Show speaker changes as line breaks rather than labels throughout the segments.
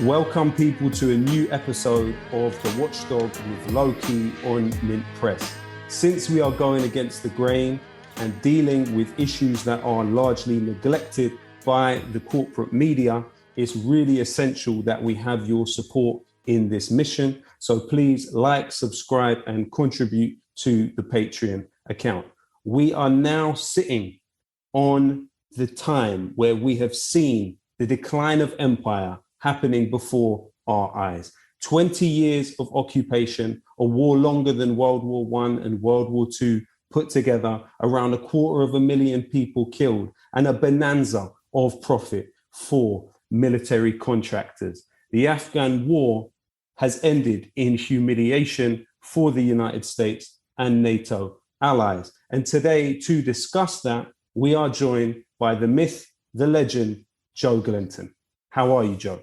Welcome people to a new episode of the Watchdog with Lowkey on Mint Press. Since we are going against the grain and dealing with issues that are largely neglected by the corporate media, it's really essential that we have your support in this mission. So please like, subscribe, and contribute to the Patreon account. We are now sitting on the time where we have seen the decline of empire happening before our eyes. 20 years of occupation, a war longer than World War I and World War II put together, around 250,000 people killed, and a bonanza of profit for military contractors. The Afghan war has ended in humiliation for the United States and NATO allies. And today, to discuss that, we are joined by the myth, the legend, Joe Glenton. How are you, Joe?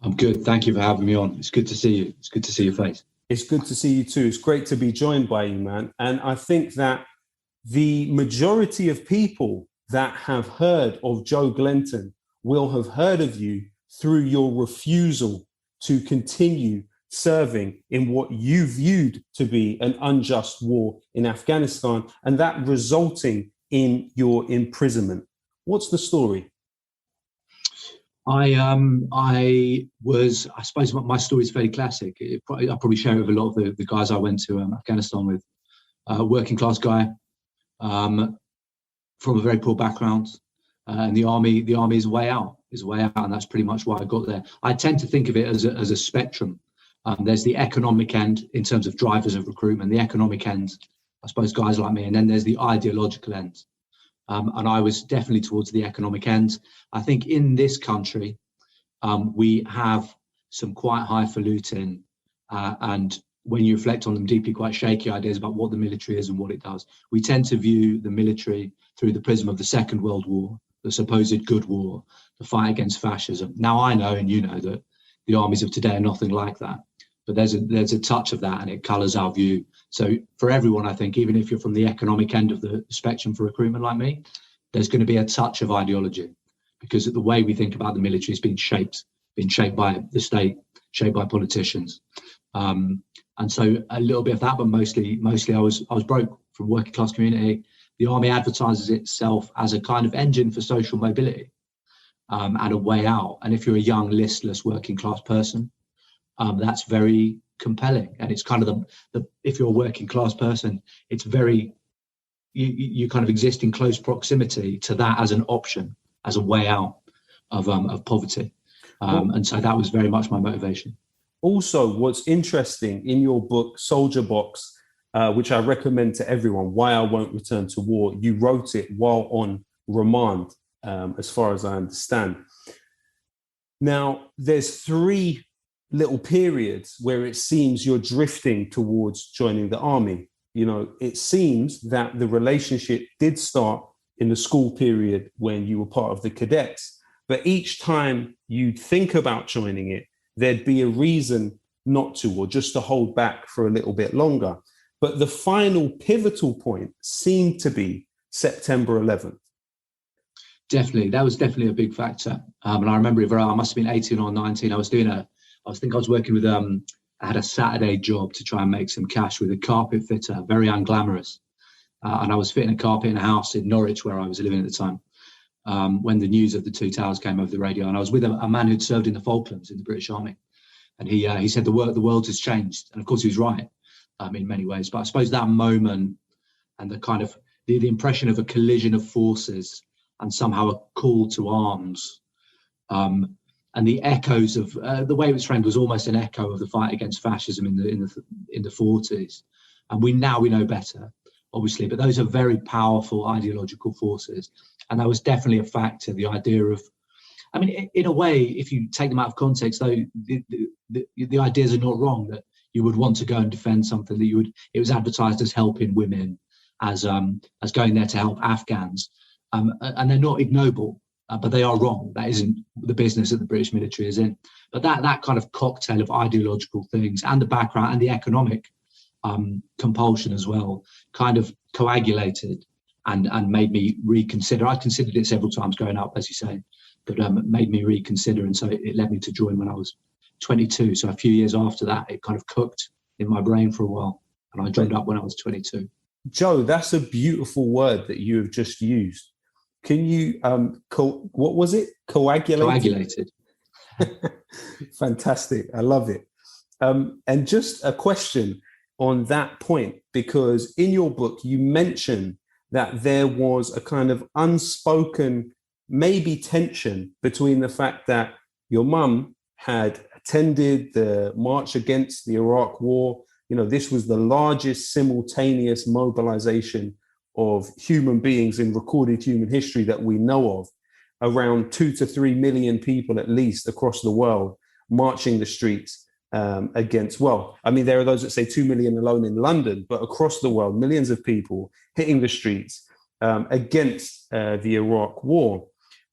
I'm good. Thank you for having me on. It's good to see you. It's good to see your face.
It's good to see you too. It's great to be joined by you, man. And I think that the majority of people that have heard of Joe Glenton will have heard of you through your refusal to continue serving in what you viewed to be an unjust war in Afghanistan, and that resulting in your imprisonment. What's the story?
I suppose my story is fairly classic. I'll probably share it with a lot of the guys I went to Afghanistan with. Working class guy from a very poor background, and the army is a way out. And that's pretty much why I got there. I tend to think of it as a spectrum. There's the economic end in terms of drivers of recruitment, the economic end, I suppose, guys like me, and then there's the ideological end. And I was definitely towards the economic end. I think in this country, we have some quite highfalutin and when you reflect on them, deeply quite shaky ideas about what the military is and what it does. We tend to view the military through the prism of the Second World War, the supposed good war, the fight against fascism. Now I know, and you know, that the armies of today are nothing like that. But there's a touch of that, and it colours our view. So for everyone, I think, even if you're from the economic end of the spectrum for recruitment like me, there's going to be a touch of ideology, because the way we think about the military has been shaped by the state, shaped by politicians. And so a little bit of that, but mostly I was broke from working class community. The army advertises itself as a kind of engine for social mobility and a way out. And if you're a young, listless working class person, that's very compelling. And it's kind of the if you're a working class person, it's very, you kind of exist in close proximity to that as an option, as a way out of poverty. And so that was very much my motivation.
Also, what's interesting in your book, Soldier Box, which I recommend to everyone, Why I Won't Return to War, you wrote it while on remand, as far as I understand. Now, there's 3 little periods where it seems you're drifting towards joining the army. You know, it seems that the relationship did start in the school period when you were part of the cadets, but each time you'd think about joining it, there'd be a reason not to, or just to hold back for a little bit longer. But the final pivotal point seemed to be September 11th.
Definitely, that was definitely a big factor. And I remember I must have been 18 or 19. I was working with, I had a Saturday job to try and make some cash with a carpet fitter, very unglamorous. And I was fitting a carpet in a house in Norwich where I was living at the time, when the news of the 2 towers came over the radio. And I was with a man who'd served in the Falklands in the British Army. And he said the world has changed. And of course he was right in many ways. But I suppose that moment and the kind of the impression of a collision of forces and somehow a call to arms, and the echoes of the way it was framed was almost an echo of the fight against fascism in the 40s. And we know better, obviously, but those are very powerful ideological forces. And that was definitely a factor, the idea of, I mean, in a way, if you take them out of context, though, the ideas are not wrong, that you would want to go and defend something it was advertised as helping women, as going there to help Afghans. And they're not ignoble. But they are wrong. That isn't the business that the British military is in. But that kind of cocktail of ideological things and the background and the economic compulsion as well kind of coagulated and made me reconsider. I considered it several times growing up, as you say, that made me reconsider. And so it led me to join when I was 22. So a few years after that, it kind of cooked in my brain for a while. And I joined up when I was 22.
Joe, that's a beautiful word that you have just used. Can you, what was it?
Coagulated.
Fantastic. I love it. And just a question on that point, because in your book, you mentioned that there was a kind of unspoken, maybe tension between the fact that your mum had attended the march against the Iraq War. You know, this was the largest simultaneous mobilization of human beings in recorded human history that we know of. Around 2 to 3 million people, at least, across the world, marching the streets against, well, I mean, there are those that say 2 million alone in London, but across the world, millions of people hitting the streets against the Iraq War.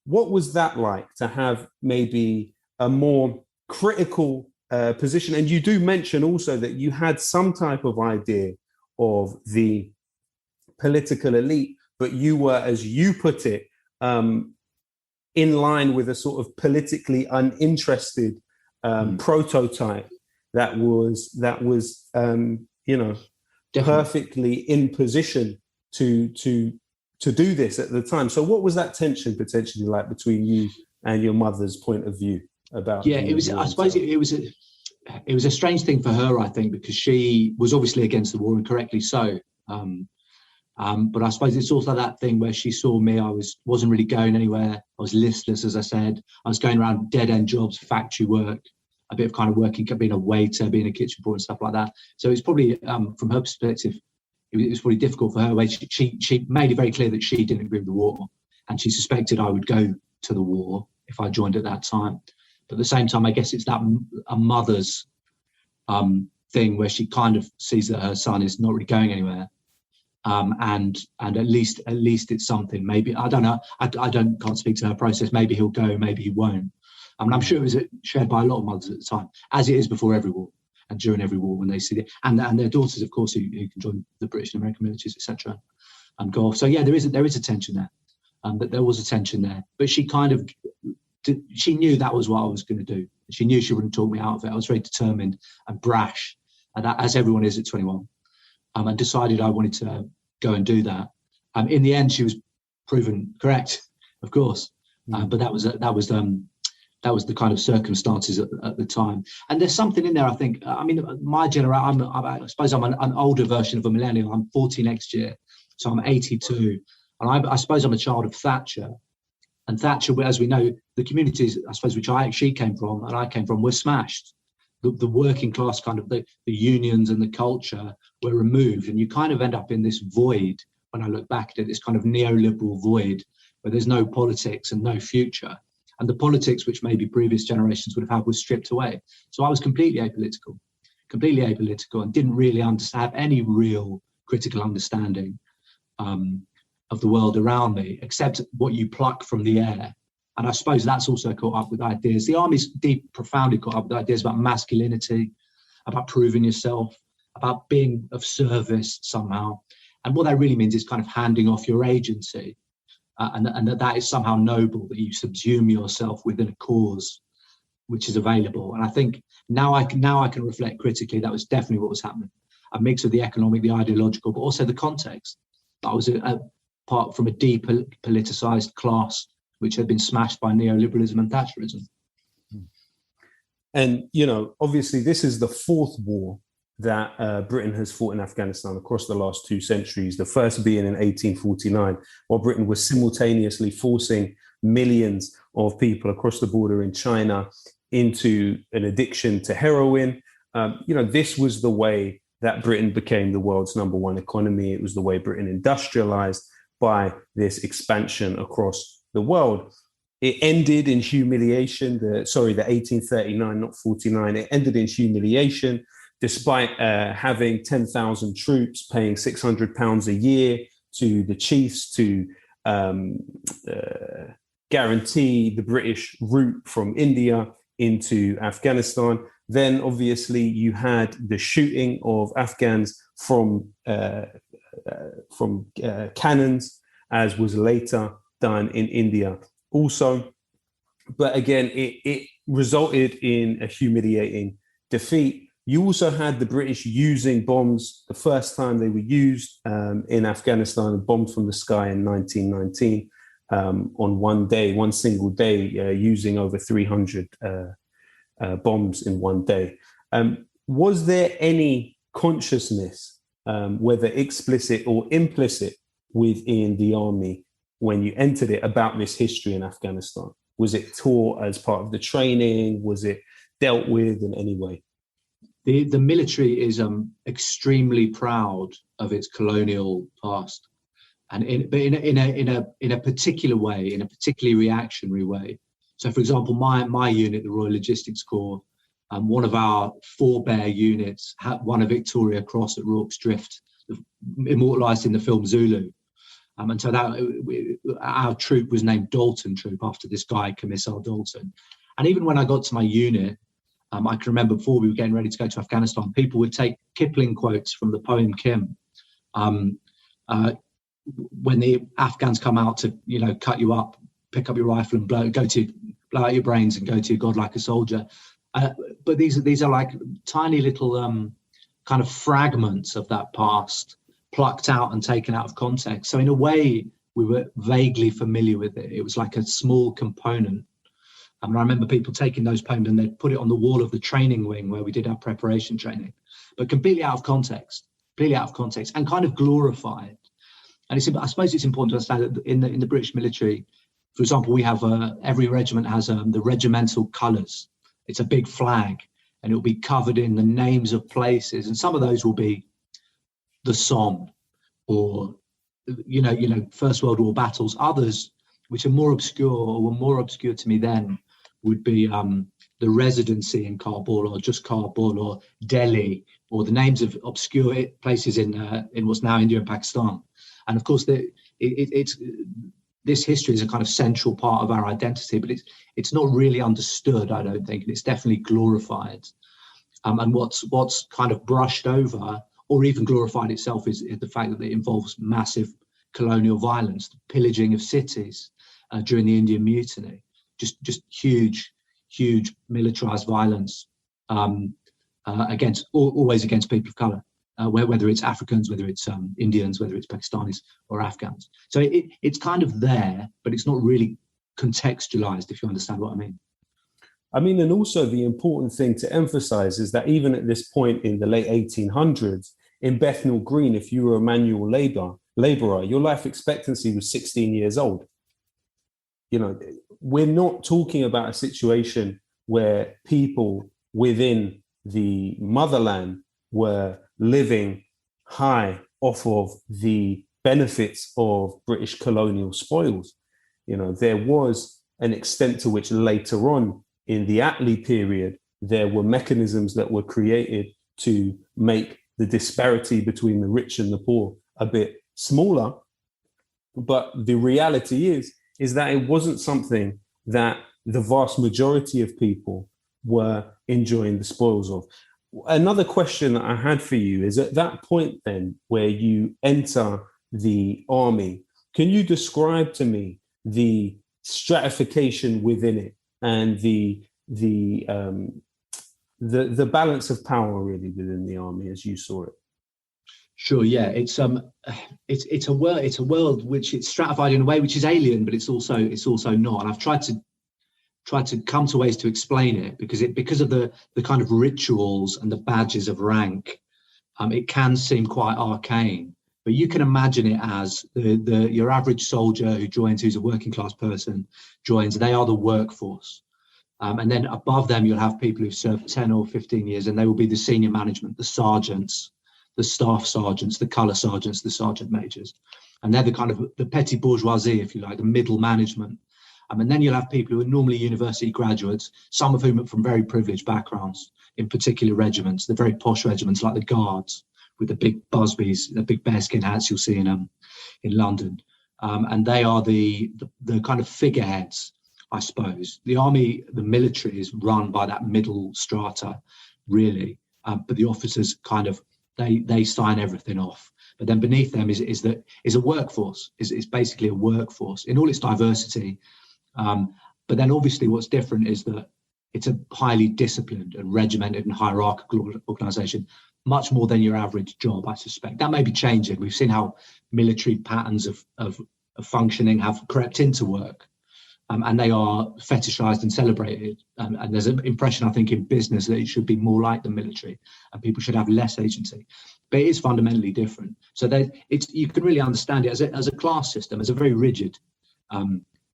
What was that like to have maybe a more critical position? And you do mention also that you had some type of idea of the political elite, but you were, as you put it, in line with a sort of politically uninterested prototype that was you know, definitely perfectly in position to do this at the time. So what was that tension potentially like between you and your mother's point of view about?
Yeah, it was. I suppose it was a strange thing for her, I think, because she was obviously against the war, and correctly so. But I suppose it's also that thing where she saw me. I wasn't really going anywhere. I was listless, as I said. I was going around dead-end jobs, factory work, a bit of kind of working, being a waiter, being a kitchen boy and stuff like that. So it's probably, from her perspective, it was probably difficult for her. Where she made it very clear that she didn't agree with the war, and she suspected I would go to the war if I joined at that time. But at the same time, I guess it's that a mother's thing where she kind of sees that her son is not really going anywhere. And at least it's something. Maybe I don't know. I can't speak to her process. Maybe he'll go. Maybe he won't. I mean, I'm sure it was shared by a lot of mothers at the time, as it is before every war and during every war when they see it, and their daughters, of course, who can join the British and American militaries, etc. and go off. So yeah, there is a tension there. But there was a tension there. But she she knew that was what I was going to do. She knew she wouldn't talk me out of it. I was very determined and brash, and as everyone is at 21. And decided I wanted to go and do that. In the end, she was proven correct, of course. But that was the kind of circumstances at the time. And there's something in there, I think. I mean, my generation. I suppose I'm an older version of a millennial. I'm 40 next year, so I'm 82, and I suppose I'm a child of Thatcher. And Thatcher, as we know, the communities, I suppose, which she came from and I came from, were smashed. The working class, kind of the unions and the culture were removed, and you kind of end up in this void. When I look back at it, this kind of neoliberal void where there's no politics and no future, and the politics which maybe previous generations would have had was stripped away. So I was completely apolitical, and didn't really have any real critical understanding of the world around me, except what you pluck from the air. And I suppose that's also caught up with ideas. The army's profoundly caught up with ideas about masculinity, about proving yourself, about being of service somehow. And what that really means is kind of handing off your agency, and that is somehow noble, that you subsume yourself within a cause which is available. And I think now I can reflect critically, that was definitely what was happening. A mix of the economic, the ideological, but also the context. I was apart from a depoliticized class which had been smashed by neoliberalism and Thatcherism.
And, you know, obviously this is the fourth war that Britain has fought in Afghanistan across the last 2 centuries, the first being in 1849, while Britain was simultaneously forcing millions of people across the border in China into an addiction to heroin. You know, this was the way that Britain became the world's #1 economy. It was the way Britain industrialized by this expansion across the world. It ended in humiliation. The 1839, not 49. It ended in humiliation, despite having 10,000 troops, paying £600 a year to the chiefs to guarantee the British route from India into Afghanistan. Then, obviously, you had the shooting of Afghans from cannons, as was later done in India. Also, but again, it resulted in a humiliating defeat. You also had the British using bombs. The first time they were used in Afghanistan, bombed from the sky in 1919 on one single day, using over 300 bombs in one day. Was there any consciousness, whether explicit or implicit, within the army when you entered it about this history in Afghanistan? Was it taught as part of the training? Was it dealt with in any way?
The military is extremely proud of its colonial past, and in a particular way, in a particularly reactionary way. So, for example, my unit, the Royal Logistics Corps, one of our forebear units won a Victoria Cross at Rorke's Drift, immortalised in the film Zulu. And so our troop was named Dalton Troop after this guy, Commissar Dalton. And even when I got to my unit, I can remember before we were getting ready to go to Afghanistan, people would take Kipling quotes from the poem Kim. When the Afghans come out to, cut you up, pick up your rifle and blow out your brains and go to your God like a soldier. But these are like tiny little kind of fragments of that past, plucked out and taken out of context. So in a way, we were vaguely familiar with it. It was like a small component. I remember people taking those poems and they'd put it on the wall of the training wing where we did our preparation training, but completely out of context and kind of glorified. And I suppose it's important to understand that in the British military, for example, we have every regiment has the regimental colours. It's a big flag, and it will be covered in the names of places, and some of those will be the Somme, or First World War battles. Others, which are more obscure, or were more obscure to me then, would be the residency in Kabul, or just Kabul, or Delhi, or the names of obscure places in what's now India and Pakistan. And of course, this history is a kind of central part of our identity, but it's not really understood, I don't think, and it's definitely glorified. And what's kind of brushed over, or even glorified itself, is the fact that it involves massive colonial violence, the pillaging of cities during the Indian Mutiny, just huge militarized violence always against people of color. Whether it's Africans, whether it's Indians, whether it's Pakistanis or Afghans. So it's kind of there, but it's not really contextualized, if you understand what I mean.
And also the important thing to emphasize is that even at this point in the late 1800s, in Bethnal Green, if you were a manual laborer, your life expectancy was 16 years old. We're not talking about a situation where people within the motherland were living high off of the benefits of British colonial spoils. There was an extent to which later on in the Attlee period, there were mechanisms that were created to make the disparity between the rich and the poor a bit smaller. But the reality is that it wasn't something that the vast majority of people were enjoying the spoils of. Another question that I had for you is, at that point then where you enter the army, can you describe to me the stratification within it and the balance of power really within the army as you saw it?
Sure, yeah, it's a world which it's stratified in a way which is alien, but it's also not. And I've tried to come to ways to explain it because of the kind of rituals and the badges of rank. It can seem quite arcane, but you can imagine it as your average soldier who's a working class person joins. They are the workforce, and then above them you'll have people who've served 10 or 15 years, and they will be the senior management, the sergeants, the staff sergeants, the colour sergeants, the sergeant majors, and they're the kind of the petty bourgeoisie, if you like, the middle management. And then you'll have people who are normally university graduates, some of whom are from very privileged backgrounds, in particular regiments, the very posh regiments like the Guards, with the big busbies, the big bearskin hats you'll see in London. And they are the kind of figureheads, I suppose. The army, the military, is run by that middle strata, really. But the officers kind of, they sign everything off. But then beneath them is a workforce, is basically a workforce in all its diversity. But then obviously what's different is that it's a highly disciplined and regimented and hierarchical organisation, much more than your average job, I suspect. That may be changing. We've seen how military patterns of functioning have crept into work, and they are fetishised and celebrated. And there's an impression, I think, in business that it should be more like the military and people should have less agency. But it is fundamentally different. So you can really understand it as a class system, as a very rigid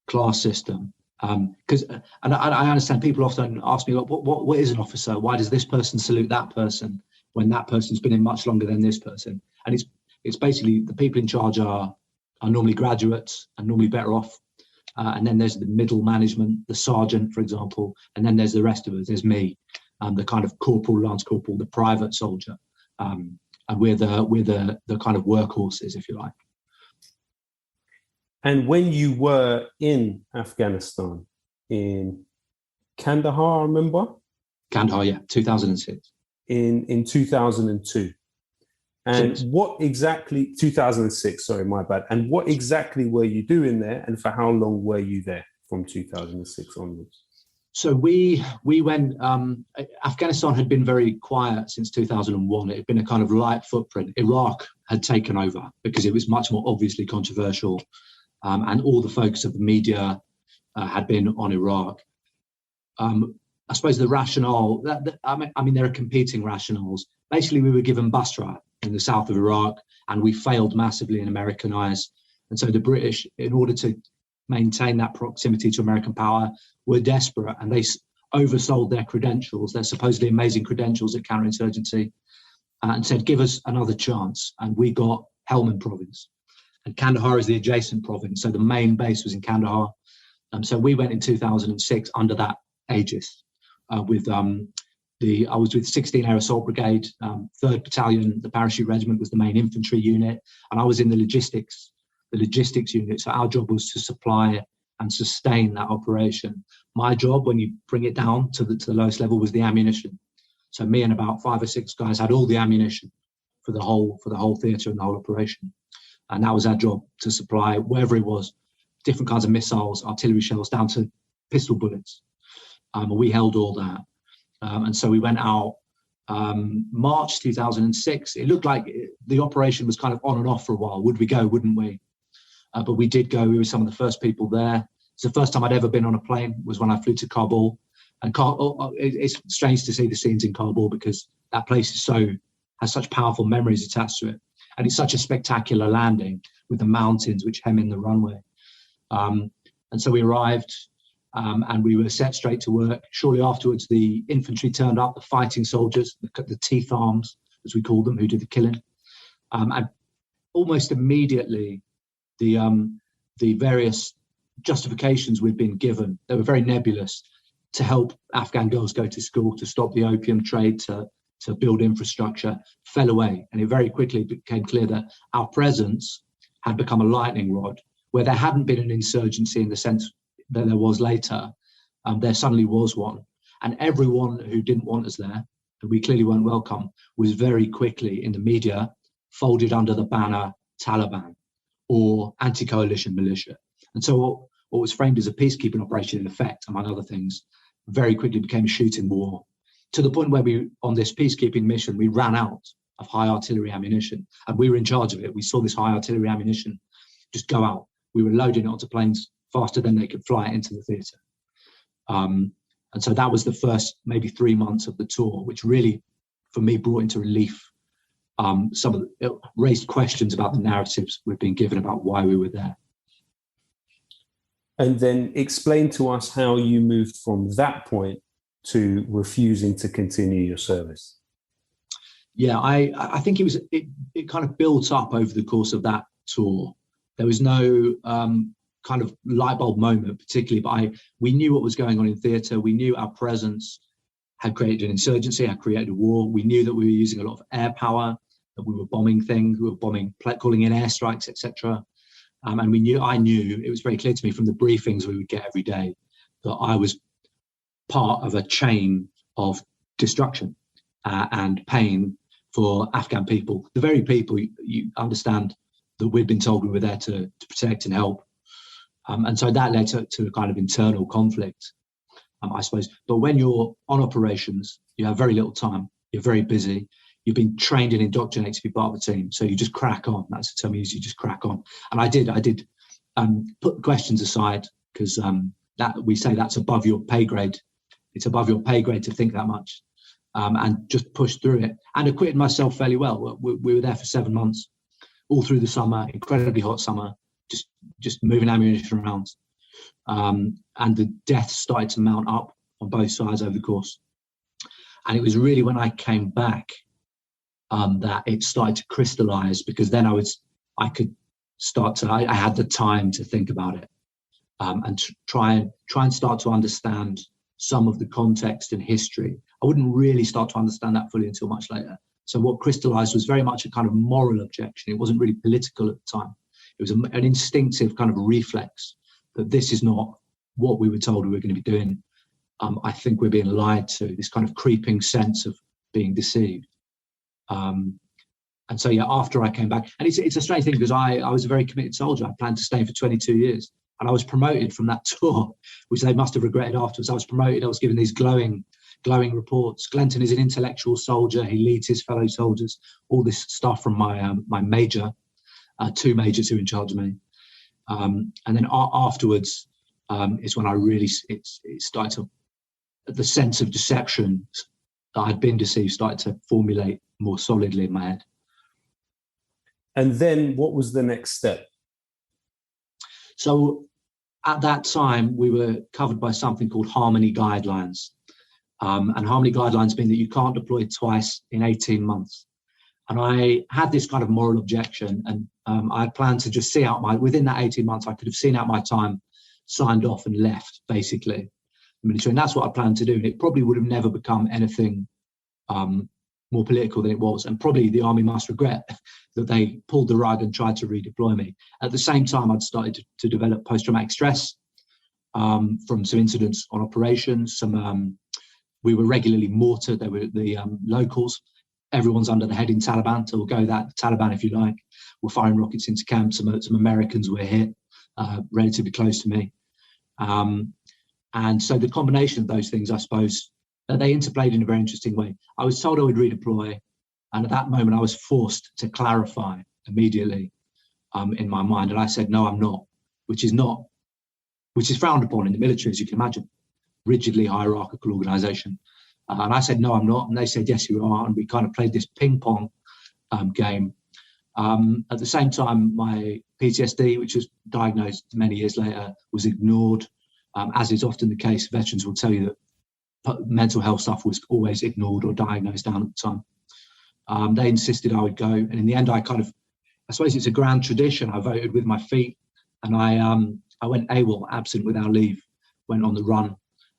class system. Because I understand people often ask me, what is an officer? Why does this person salute that person when that person's been in much longer than this person? And it's basically the people in charge are normally graduates and normally better off. And then there's the middle management, the sergeant, for example, and then there's the rest of us. There's me, the kind of corporal, lance corporal, the private soldier, and we're the kind of workhorses, if you like.
And when you were in Afghanistan, in Kandahar, I remember?
Kandahar, yeah, 2006.
In 2002. And
6.
what exactly, 2006, sorry, my bad. And what exactly were you doing there, and for how long were you there from 2006 onwards?
So we went, Afghanistan had been very quiet since 2001. It had been a kind of light footprint. Iraq had taken over because it was much more obviously controversial. And all the focus of the media had been on Iraq. I suppose the rationale, I mean, there are competing rationales. Basically, we were given Basra in the south of Iraq, and we failed massively in American eyes. And so the British, in order to maintain that proximity to American power, were desperate, and they oversold their credentials, their supposedly amazing credentials at counterinsurgency, and said, give us another chance. And we got Helmand province. And Kandahar is the adjacent province, so the main base was in Kandahar. So we went in 2006 under that aegis I was with 16 Air Assault Brigade, 3rd Battalion, the Parachute Regiment was the main infantry unit, and I was in the logistics unit. So our job was to supply and sustain that operation. My job, when you bring it down to the lowest level, was the ammunition. So me and about 5 or 6 guys had all the ammunition for the whole theatre and the whole operation. And that was our job, to supply wherever it was, different kinds of missiles, artillery shells, down to pistol bullets. We held all that. And so we went out March 2006. It looked like the operation was kind of on and off for a while. Would we go, wouldn't we? But we did go. We were some of the first people there. It's the first time I'd ever been on a plane, was when I flew to Kabul. And it's strange to see the scenes in Kabul, because that place has such powerful memories attached to it. And it's such a spectacular landing with the mountains which hem in the runway. And so we arrived and we were set straight to work. Shortly afterwards, the infantry turned up, the fighting soldiers, the teeth arms, as we called them, who did the killing. And almost immediately, the various justifications we'd been given, they were very nebulous, to help Afghan girls go to school, to stop the opium trade, to build infrastructure, fell away. And it very quickly became clear that our presence had become a lightning rod, where there hadn't been an insurgency in the sense that there was later. There suddenly was one. And everyone who didn't want us there, and we clearly weren't welcome, was very quickly in the media folded under the banner Taliban or anti-coalition militia. And so what was framed as a peacekeeping operation, in effect, among other things, very quickly became a shooting war, to the point where on this peacekeeping mission, we ran out of high artillery ammunition, and we were in charge of it. We saw this high artillery ammunition just go out. We were loading it onto planes faster than they could fly it into the theatre. And so that was the first maybe 3 months of the tour, which really, for me, brought into relief it raised questions about the narratives we've been given about why we were there.
And then explain to us how you moved from that point to refusing to continue your service.
Yeah, I think it kind of built up over the course of that tour. There was no kind of light bulb moment particularly, but we knew what was going on in theatre. We knew our presence had created an insurgency, had created a war. We knew that we were using a lot of air power, that we were bombing things, we were calling in airstrikes, etc. And I knew, it was very clear to me from the briefings we would get every day, that I was part of a chain of destruction and pain for Afghan people, the very people you understand that we'd been told we were there to protect and help. And so that led to a kind of internal conflict, I suppose. But when you're on operations, you have very little time. You're very busy. You've been trained and indoctrinated to be part of the team. So you just crack on. That's the term we use. You just crack on. And I did put questions aside, because that we say that's above your pay grade. It's above your pay grade to think that much, and just push through it. And acquitted myself fairly well. We were there for 7 months, all through the summer, incredibly hot summer, just moving ammunition around. And the deaths started to mount up on both sides over the course. And it was really when I came back that it started to crystallize, because then I had the time to think about it, and to try and start to understand some of the context and history. I wouldn't really start to understand that fully until much later. So what crystallized was very much a kind of moral objection. It wasn't really political at the time. It was an instinctive kind of reflex that this is not what we were told we were going to be doing. I think we're being lied to, this kind of creeping sense of being deceived. And so, yeah, after I came back, and it's a strange thing, because I was a very committed soldier. I planned to stay for 22 years. And I was promoted from that tour, which they must have regretted afterwards. I was promoted. I was given these glowing reports. Glenton is an intellectual soldier. He leads his fellow soldiers. All this stuff from my major, 2 majors who were in charge of me. And then afterwards is when I really, it started to, the sense of deception that I'd been deceived started to formulate more solidly in my head.
And then what was the next step?
So at that time, we were covered by something called Harmony Guidelines. And Harmony Guidelines mean that you can't deploy twice in 18 months. And I had this kind of moral objection, and I had planned to just see out within that 18 months, I could have seen out my time, signed off and left, basically, the military. And that's what I planned to do. And it probably would have never become anything more political than it was. And probably the army must regret that they pulled the rug and tried to redeploy me. At the same time, I'd started to develop post-traumatic stress from some incidents on operations. We were regularly mortared. They were the locals. Everyone's under the heading Taliban, so we'll go that Taliban if you like. We're firing rockets into camp. Some Americans were hit relatively close to me. And so the combination of those things, I suppose, they interplayed in a very interesting way. I was told I would redeploy, and at that moment I was forced to clarify immediately in my mind. And I said, no, I'm not, which is frowned upon in the military, as you can imagine, rigidly hierarchical organization. And I said, no, I'm not. And they said, yes, you are. And we kind of played this ping pong game. At the same time, my PTSD, which was diagnosed many years later, was ignored. As is often the case, veterans will tell you that mental health stuff was always ignored or diagnosed down at the time. They insisted I would go. And in the end, I suppose it's a grand tradition. I voted with my feet, and I went AWOL, absent without leave, went on the run.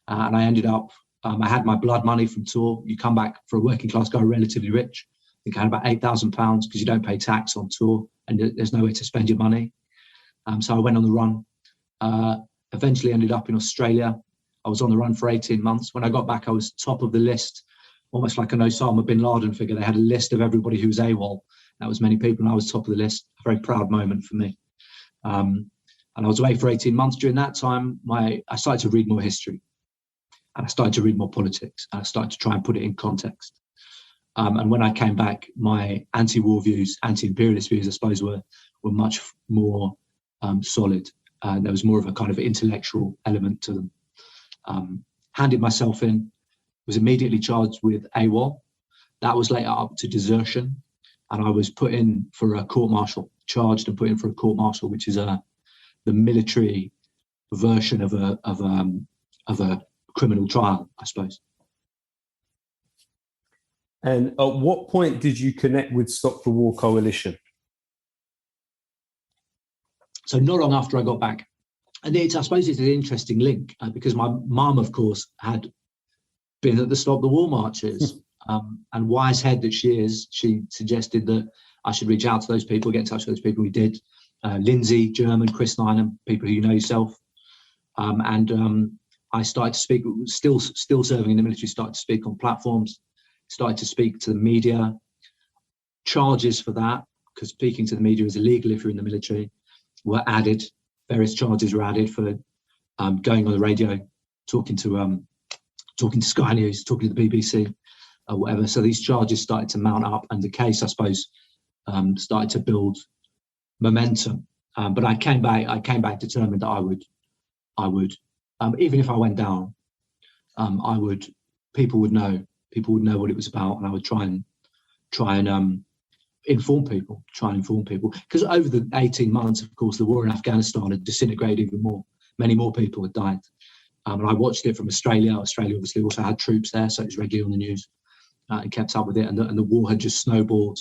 And I ended up, I had my blood money from tour. You come back for a working class guy, relatively rich. I think I had about £8,000 because you don't pay tax on tour and there's no way to spend your money. So I went on the run, eventually ended up in Australia. I was on the run for 18 months. When I got back, I was top of the list, almost like an Osama bin Laden figure. They had a list of everybody who was AWOL. That was many people, and I was top of the list. A very proud moment for me. And I was away for 18 months. During that time, I started to read more history. And I started to read more politics. And I started to try and put it in context. And when I came back, my anti-war views, anti-imperialist views, I suppose, were much more solid. There was more of a kind of intellectual element to them. Handed myself in, was immediately charged with AWOL. That was later up to desertion. And I was put in for a court-martial, charged and put in for a court-martial, which is the military version of a criminal trial, I suppose.
And at what point did you connect with Stop the War Coalition?
So not long after I got back. And I suppose it's an interesting link because my mum, of course, had been at the Stop the War marches. And wise head that she is, she suggested that I should reach out to those people, get in touch with those people. We did. Lindsay, German, Chris Nynham, people who you know yourself. And I started to speak, still serving in the military, started to speak on platforms, started to speak to the media. Charges for that, because speaking to the media is illegal if you're in the military, were added. various charges were added for going on the radio, talking to Sky News, talking to the BBC, whatever. So these charges started to mount up, and the case, I suppose, started to build momentum. But I came back determined that I would, even if I went down, people would know what it was about, and I would try and inform people. Because over the 18 months, of course, the war in Afghanistan had disintegrated even more. Many more people had died. And I watched it from Australia. Australia obviously also had troops there, so it was regularly on the news and kept up with it. And the war had just snowballed.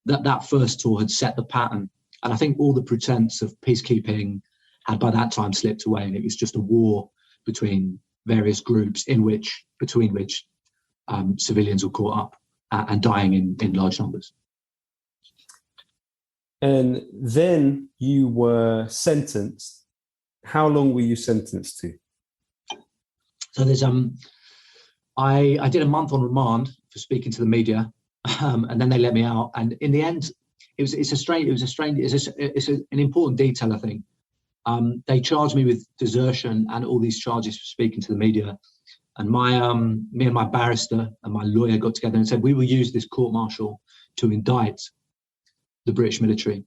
That first tour had set the pattern. And I think all the pretense of peacekeeping had by that time slipped away. And it was just a war between various groups between which civilians were caught up and dying in large numbers.
And then you were sentenced. How long were you sentenced to?
So there's I did a month on remand for speaking to the media, and then they let me out. And in the end, it's an important detail, I think. They charged me with desertion and all these charges for speaking to the media. And me and my barrister and my lawyer got together and said we will use this court-martial to indict the British military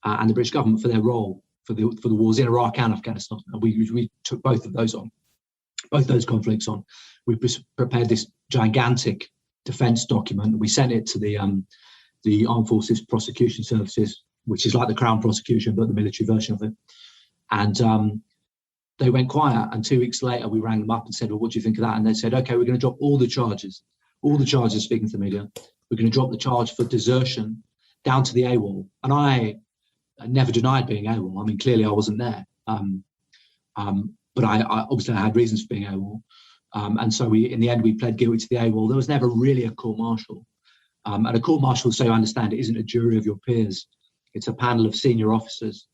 and the British government for their role for the wars in Iraq and Afghanistan. And we took both those conflicts on. We prepared this gigantic defence document. We sent it to the Armed Forces Prosecution Services, which is like the Crown prosecution, but the military version of it. And they went quiet. And 2 weeks later, we rang them up and said, well, what do you think of that? And they said, okay, we're going to drop all the charges speaking to the media. We're going to drop the charge for desertion down to the AWOL. And I never denied being AWOL. I mean, clearly I wasn't there. But I obviously had reasons for being AWOL. And so in the end, we pled guilty to the AWOL. There was never really a court-martial. And a court-martial, so you understand, it isn't a jury of your peers. It's a panel of senior officers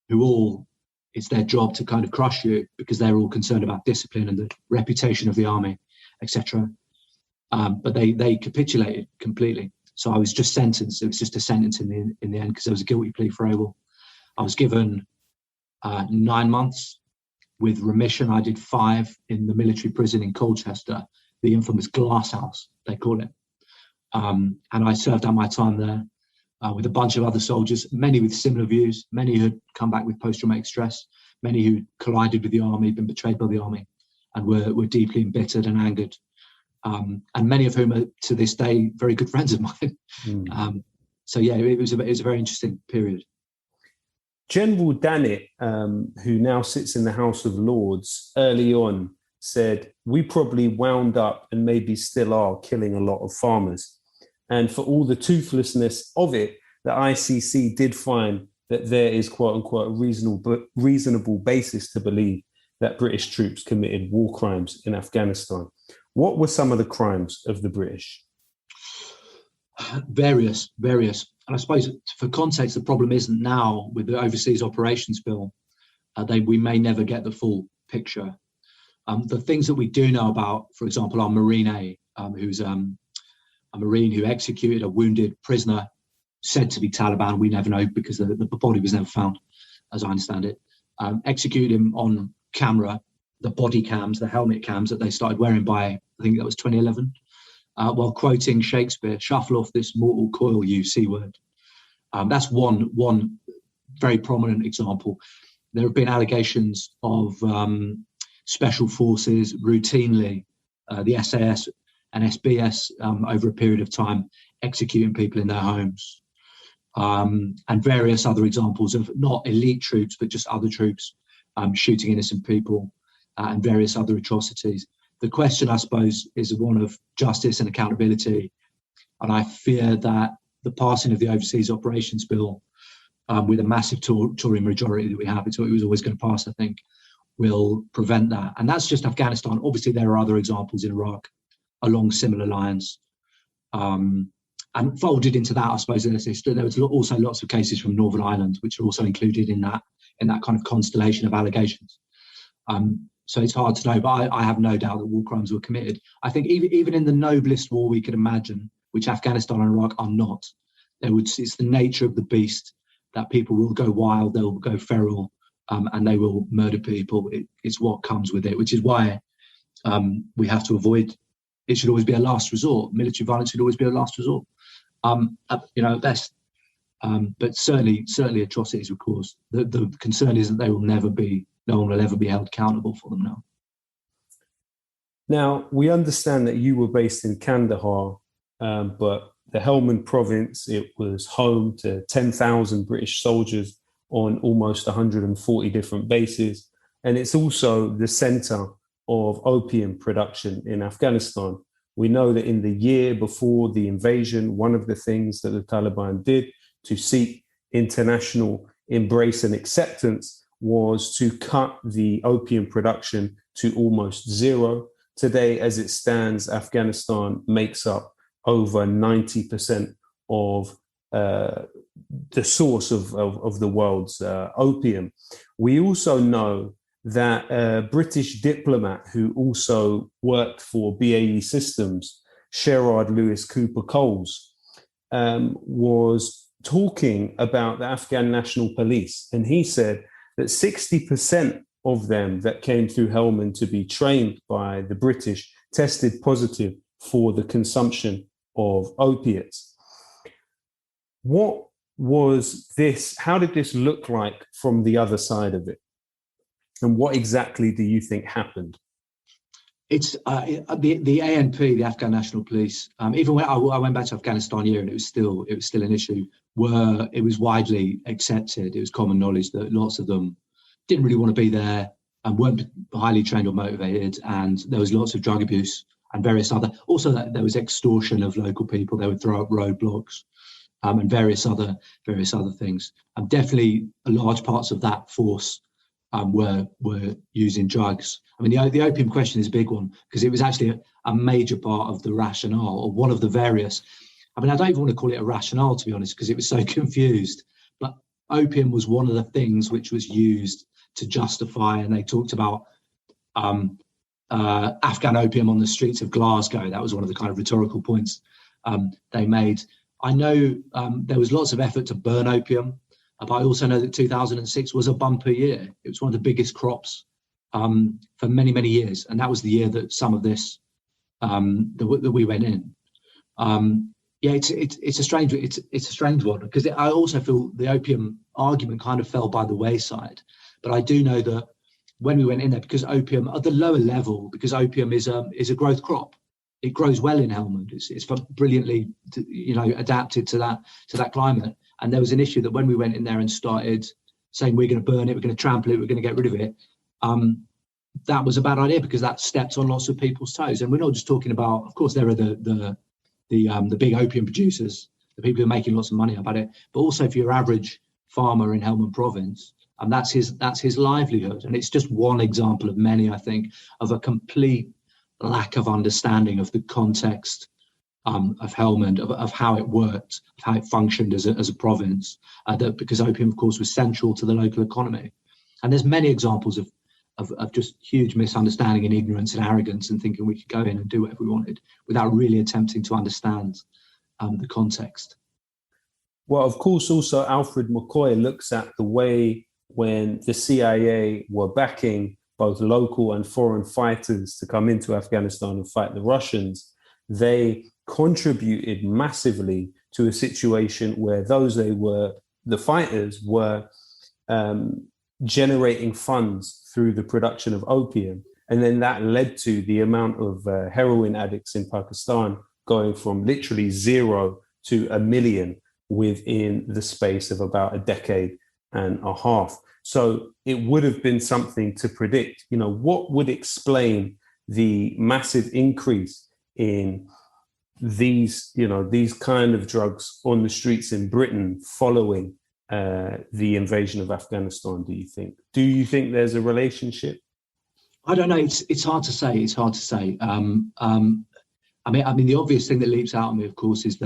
who it's their job to kind of crush you because they're all concerned about discipline and the reputation of the army, etc. But they capitulated completely. So I was just sentenced. It was just a sentence in the end because there was a guilty plea for AWOL. I was given 9 months with remission. I did 5 in the military prison in Colchester, the infamous glass house, they call it. And I served out my time there with a bunch of other soldiers, many with similar views, many who had come back with post-traumatic stress, many who collided with the army, been betrayed by the army, and were deeply embittered and angered. And many of whom are to this day very good friends of mine. So yeah, it was a very interesting period.
General Dannett, who now sits in the House of Lords, early on said, we probably wound up and maybe still are killing a lot of farmers. And for all the toothlessness of it, the ICC did find that there is, quote unquote, a reasonable basis to believe that British troops committed war crimes in Afghanistan. What were some of the crimes of the British? Various.
And I suppose for context, the problem isn't now with the Overseas Operations Bill. We may never get the full picture. The things that we do know about, for example, our Marine A, who's a Marine who executed a wounded prisoner, said to be Taliban. We never know because the body was never found, as I understand it. Executed him on camera, the body cams, the helmet cams that they started wearing by, I think that was 2011. While quoting Shakespeare, shuffle off this mortal coil, you C word. That's one very prominent example. There have been allegations of special forces routinely, the SAS and SBS, over a period of time, executing people in their homes. And various other examples of not elite troops, but just other troops shooting innocent people and various other atrocities. The question, I suppose, is one of justice and accountability. And I fear that the passing of the Overseas Operations Bill, with a massive Tory majority that we have, it was always going to pass, I think, will prevent that. And that's just Afghanistan. Obviously, there are other examples in Iraq along similar lines. And folded into that, I suppose, there was also lots of cases from Northern Ireland, which are also included in that kind of constellation of allegations. So it's hard to know, but I have no doubt that war crimes were committed. I think even in the noblest war we could imagine, which Afghanistan and Iraq are not, it's the nature of the beast that people will go wild, they'll go feral, and they will murder people. It's what comes with it, which is why we have to avoid. It should always be a last resort. Military violence should always be a last resort. At best. But certainly atrocities, of course. The concern is that no one will ever be held accountable for them now.
Now, we understand that you were based in Kandahar, but the Helmand province, it was home to 10,000 British soldiers on almost 140 different bases. And it's also the center of opium production in Afghanistan. We know that in the year before the invasion, one of the things that the Taliban did to seek international embrace and acceptance was to cut the opium production to almost zero. Today, as it stands, Afghanistan makes up over 90% of the source of the world's opium. We also know that a British diplomat who also worked for BAE Systems, Sherard Lewis Cooper Coles, was talking about the Afghan National Police. And he said that 60% of them that came through Helmand to be trained by the British tested positive for the consumption of opiates. What was this? How did this look like from the other side of it? And what exactly do you think happened?
It's the ANP, the Afghan National Police. Even when I went back to Afghanistan here, and it was still an issue. It was widely accepted. It was common knowledge that lots of them didn't really want to be there and weren't highly trained or motivated. And there was lots of drug abuse and various other. Also, that there was extortion of local people. They would throw up roadblocks and various other things. Definitely, large parts of that force were using drugs. I mean, the opium question is a big one because it was actually a major part of the rationale, or one of the various. I mean, I don't even want to call it a rationale, to be honest, because it was so confused. But opium was one of the things which was used to justify, and they talked about Afghan opium on the streets of Glasgow. That was one of the kind of rhetorical points they made. I know there was lots of effort to burn opium. But I also know that 2006 was a bumper year. It was one of the biggest crops for many, many years. And that was the year that some of this, that we went in. It's a strange one because I also feel the opium argument kind of fell by the wayside. But I do know that when we went in there, because opium at the lower level, because opium is a growth crop, it grows well in Helmand. It's brilliantly, adapted to that climate. And there was an issue that when we went in there and started saying we're going to burn it, we're going to trample it, we're going to get rid of it, that was a bad idea because that stepped on lots of people's toes. And we're not just talking about, of course, there are the big opium producers, the people who are making lots of money about it, but also for your average farmer in Helmand province, and that's his livelihood. And it's just one example of many, I think, of a complete lack of understanding of the context of Helmand, of how it worked, of how it functioned as a province, because opium, of course, was central to the local economy. And there's many examples of just huge misunderstanding and ignorance and arrogance and thinking we could go in and do whatever we wanted without really attempting to understand the context.
Well, of course, also Alfred McCoy looks at the way when the CIA were backing both local and foreign fighters to come into Afghanistan and fight the Russians, they contributed massively to a situation where the fighters were generating funds through the production of opium. And then that led to the amount of heroin addicts in Pakistan going from literally 0 to 1 million within the space of about a decade and a half. So it would have been something to predict, what would explain the massive increase in these kind of drugs on the streets in Britain following the invasion of Afghanistan, do you think? Do you think there's a relationship?
I don't know. It's hard to say. I mean, the obvious thing that leaps out at me, of course, is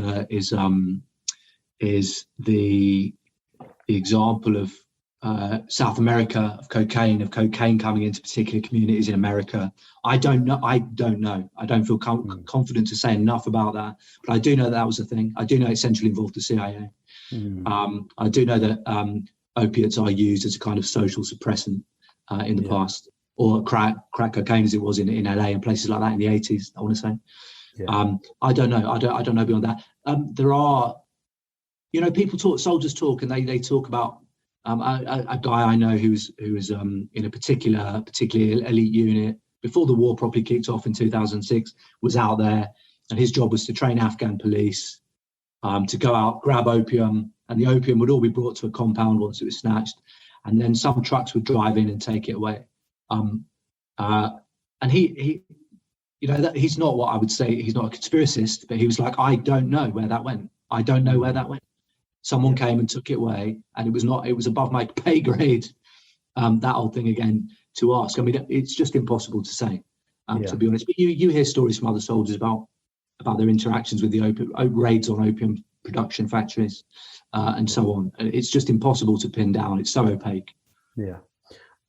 the example of South America, of cocaine coming into particular communities in America. I don't know. I don't feel confident to say enough about that. But I do know that was a thing. I do know it centrally involved the CIA. I do know that opiates are used as a kind of social suppressant in the past, or crack cocaine as it was in LA and places like that in the 80s, I want to say. I don't know. I don't know beyond that. There are, people talk, soldiers talk, and they talk about a guy I know who was in a particularly elite unit before the war properly kicked off in 2006, was out there, and his job was to train Afghan police to go out, grab opium, and the opium would all be brought to a compound once it was snatched, and then some trucks would drive in and take it away. And he he's not what I would say, he's not a conspiracist, but he was like, I don't know where that went. I don't know where that went. Someone came and took it away, and it was above my pay grade, that old thing again, to ask. I mean, it's just impossible to say, to be honest. But you hear stories from other soldiers about their interactions with the raids on opium production factories and so on. It's just impossible to pin down. It's so opaque.
Yeah.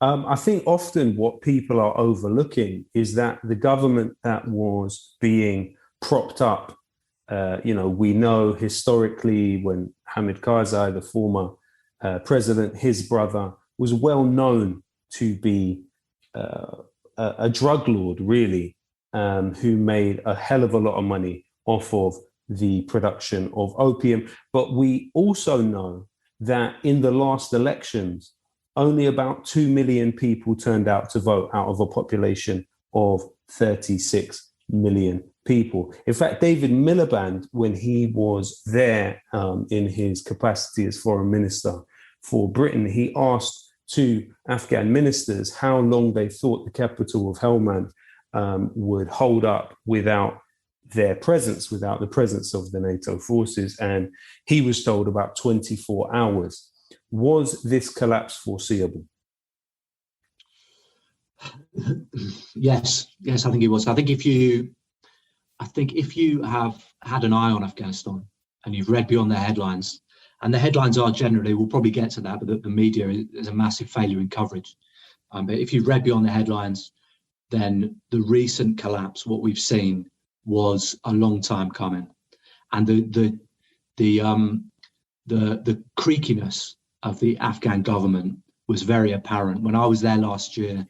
I think often what people are overlooking is that the government that was being propped up, we know historically when Hamid Karzai, the former president, his brother, was well known to be a drug lord, really, who made a hell of a lot of money off of the production of opium. But we also know that in the last elections, only about 2 million people turned out to vote out of a population of 36 million people. In fact, David Miliband, when he was there in his capacity as foreign minister for Britain, he asked to Afghan ministers how long they thought the capital of Helmand would hold up without their presence, without the presence of the NATO forces. And he was told about 24 hours. Was this collapse foreseeable?
Yes, I think it was. I think if you have had an eye on Afghanistan and you've read beyond the headlines, and the headlines are generally, we'll probably get to that, but the media is a massive failure in coverage. But if you've read beyond the headlines, then the recent collapse, what we've seen, was a long time coming, and the creakiness of the Afghan government was very apparent. When I was there last year,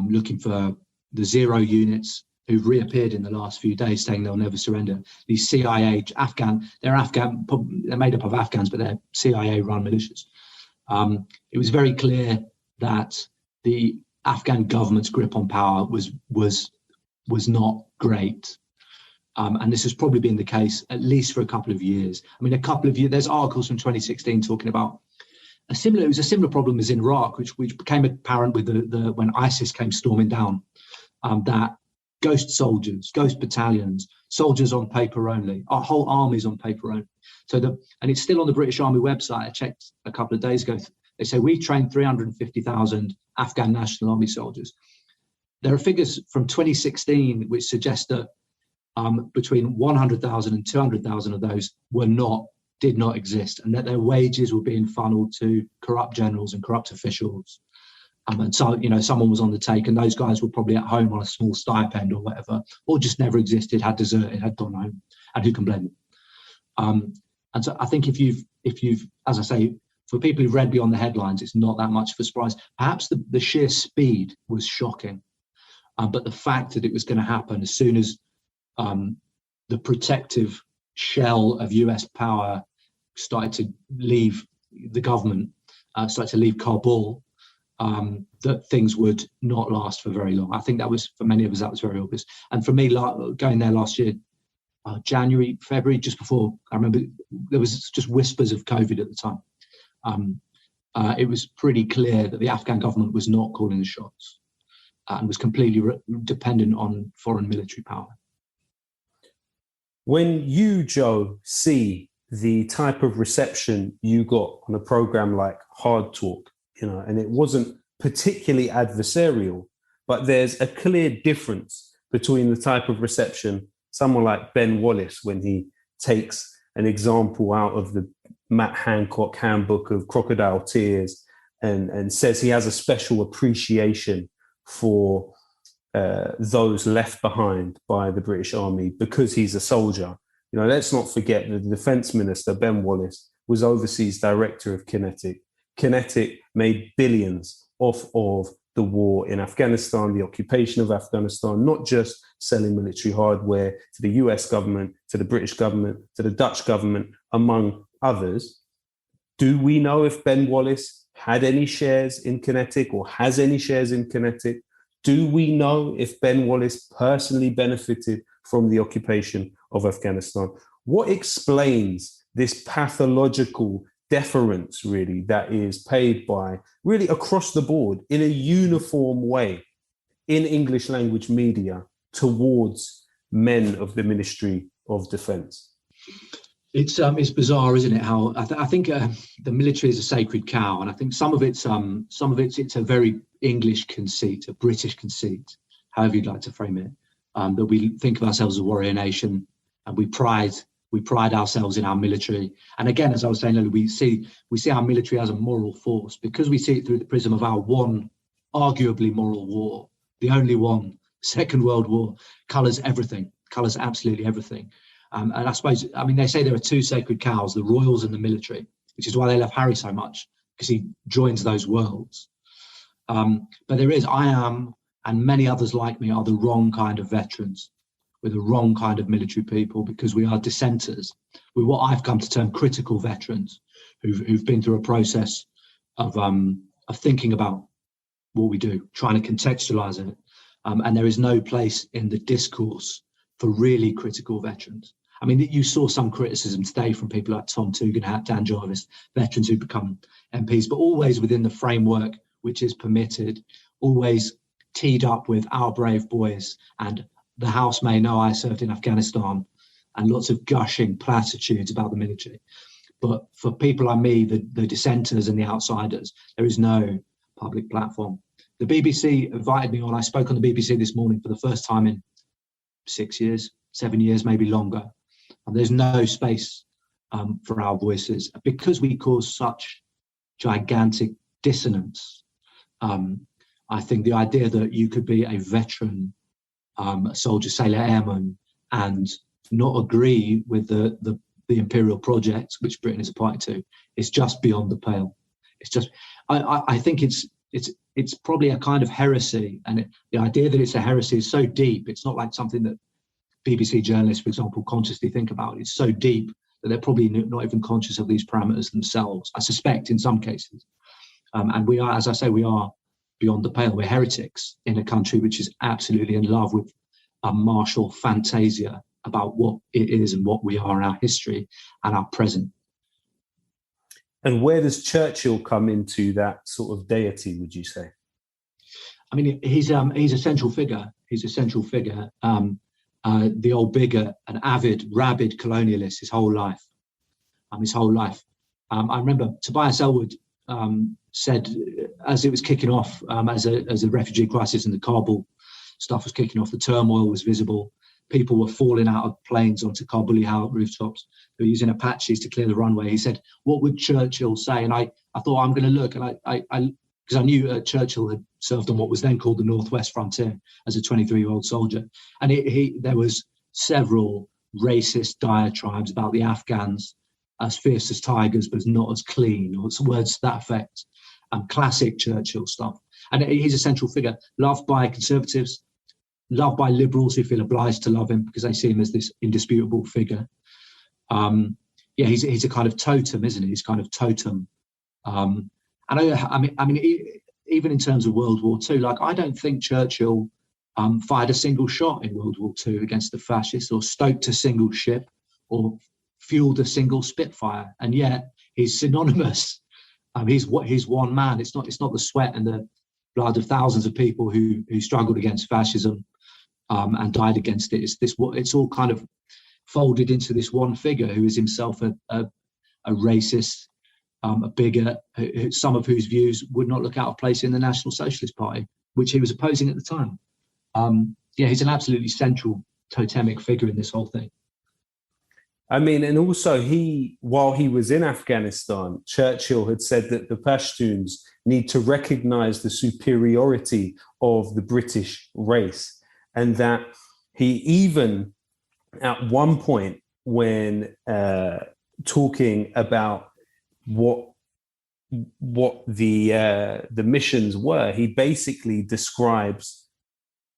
looking for the zero units who've reappeared in the last few days saying they'll never surrender. These CIA they're made up of Afghans, but they're CIA-run militias. It was very clear that the Afghan government's grip on power was not great. And this has probably been the case at least for a couple of years. I mean, there's articles from 2016 talking about it was a similar problem as in Iraq, which became apparent with when ISIS came storming down, that ghost soldiers, ghost battalions, soldiers on paper only, our whole armies on paper only. And it's still on the British Army website. I checked a couple of days ago. They say we trained 350,000 Afghan National Army soldiers. There are figures from 2016 which suggest that between 100,000 and 200,000 of those did not exist, and that their wages were being funneled to corrupt generals and corrupt officials. And so, someone was on the take, and those guys were probably at home on a small stipend or whatever, or just never existed, had deserted, had gone home, and who can blame them? And so I think if you've, as I say, for people who've read beyond the headlines, it's not that much of a surprise. Perhaps the sheer speed was shocking, but the fact that it was going to happen as soon as the protective shell of US power started to leave the government, started to leave Kabul, that things would not last for very long. I think that was, for many of us, that was very obvious. And for me, going there last year, January, February, just before, I remember there was just whispers of COVID at the time. It was pretty clear that the Afghan government was not calling the shots and was completely dependent on foreign military power.
When you, Joe, see the type of reception you got on a program like Hard Talk, and it wasn't particularly adversarial, but there's a clear difference between the type of reception someone like Ben Wallace, when he takes an example out of the Matt Hancock handbook of crocodile tears and says he has a special appreciation for those left behind by the British Army because he's a soldier. Let's not forget that the Defence Minister, Ben Wallace, was overseas director of Kinetic. Kinetic made billions off of the war in Afghanistan, the occupation of Afghanistan, not just selling military hardware to the US government, to the British government, to the Dutch government, among others. Do we know if Ben Wallace had any shares in Kinetic or has any shares in Kinetic? Do we know if Ben Wallace personally benefited from the occupation of Afghanistan? What explains this pathological deference, really, that is paid by, really across the board, in a uniform way, in English language media towards men of the Ministry of Defence?
It's bizarre, isn't it? How I think the military is a sacred cow, and I think some of it's it's a very English conceit, a British conceit, however you'd like to frame it. That we think of ourselves as a warrior nation, and we pride ourselves in our military. And again, as I was saying earlier, we see our military as a moral force because we see it through the prism of our one, arguably moral war, the only one. Second World War colours everything, colours absolutely everything. And I suppose, I mean, they say there are two sacred cows, the royals and the military, which is why they love Harry so much, because he joins those worlds. But there is, I am, and many others like me are the wrong kind of veterans. We're the wrong kind of military people because we are dissenters. We're what I've come to term critical veterans who've been through a process of thinking about what we do, trying to contextualize it. And there is no place in the discourse for really critical veterans. I mean, you saw some criticism today from people like Tom Tugendhat, Dan Jarvis, veterans who become MPs, but always within the framework which is permitted, always teed up with our brave boys and the House may know I served in Afghanistan, and lots of gushing platitudes about the military. But for people like me, the dissenters and the outsiders, there is no public platform. The BBC invited me on. I spoke on the BBC this morning for the first time in 6 years, 7 years, maybe longer. And there's no space for our voices because we cause such gigantic dissonance. I think the idea that you could be a veteran, a soldier, sailor, airman, and not agree with the imperial project, which Britain is a party to, is just beyond the pale. It's just, I think it's probably a kind of heresy, and the idea that it's a heresy is so deep. It's not like something that BBC journalists, for example, consciously think about. It's so deep that they're probably not even conscious of these parameters themselves, I suspect, in some cases. And we are, as I say, we are beyond the pale. We're heretics in a country which is absolutely in love with a martial fantasia about what it is and what we are in our history and our present.
And where does Churchill come into that sort of deity, would you say?
I mean, he's a central figure. He's a central figure. The old bigot, an avid, rabid colonialist his whole life. I remember Tobias Ellwood said, as it was kicking off, as a refugee crisis and the Kabul stuff was kicking off, the turmoil was visible. People were falling out of planes onto Kabuli rooftops. They were using Apaches to clear the runway. He said, "What would Churchill say?" And I thought, I'm going to look, and because I knew Churchill had served on what was then called the Northwest Frontier as a 23-year-old soldier, and there was several racist diatribes about the Afghans as fierce as tigers, but not as clean, or words to that effect. Classic Churchill stuff. And he's a central figure, loved by conservatives, loved by liberals who feel obliged to love him because they see him as this indisputable figure. He's a kind of totem, isn't he? He's kind of totem. And I mean, even in terms of World War II, like I don't think Churchill fired a single shot in World War II against the fascists, or stoked a single ship, or fueled a single Spitfire, and yet he's synonymous. He's one man. It's not the sweat and the blood of thousands of people who struggled against fascism and died against it. It's all kind of folded into this one figure who is himself a racist, a bigot, some of whose views would not look out of place in the National Socialist Party, which he was opposing at the time. He's an absolutely central totemic figure in this whole thing.
I mean, and also while he was in Afghanistan, Churchill had said that the Pashtuns need to recognize the superiority of the British race, and that he even at one point when talking about what what the missions were, he basically describes